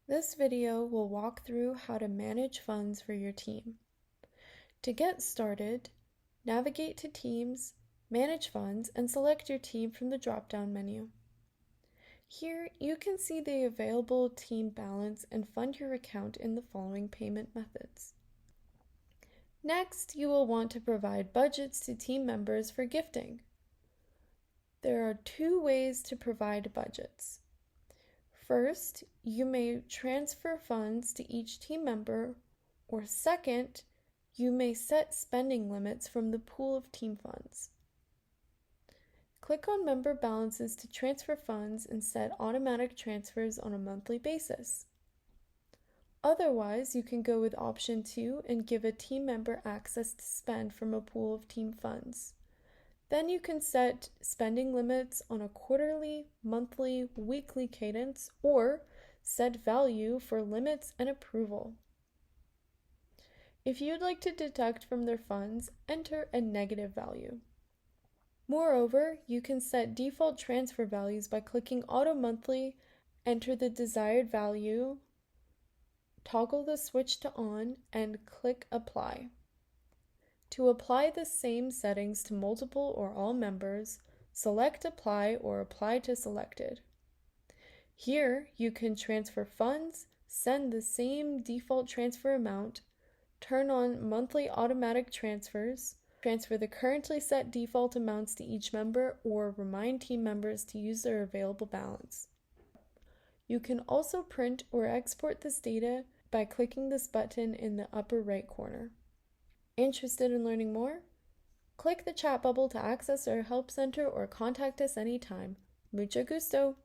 This video will walk through how to manage funds for your team. To get started, navigate to Teams, Manage Funds, and select your team from the drop-down menu. Here, you can see the available team balance and fund your account in the following payment methods. Next, you will want to provide budgets to team members for gifting. There are two ways to provide budgets. First, you may transfer funds to each team member, or second, you may set spending limits from the pool of team funds. Click on Member Balances to transfer funds and set automatic transfers on a monthly basis. Otherwise, you can go with option 2 and give a team member access to spend from a pool of team funds. Then you can set spending limits on a quarterly, monthly, weekly cadence, or set value for limits and approval. If you'd like to deduct from their funds, enter a negative value. Moreover, you can set default transfer values by clicking Auto Monthly, enter the desired value, toggle the switch to on, and click Apply. To apply the same settings to multiple or all members, select Apply or Apply to Selected. Here, you can transfer funds, send the same default transfer amount, turn on monthly automatic transfers, transfer the currently set default amounts to each member, or remind team members to use their available balance. You can also print or export this data by clicking this button in the upper right corner. Interested in learning more? Click the chat bubble to access our help center or contact us anytime. Mucho gusto!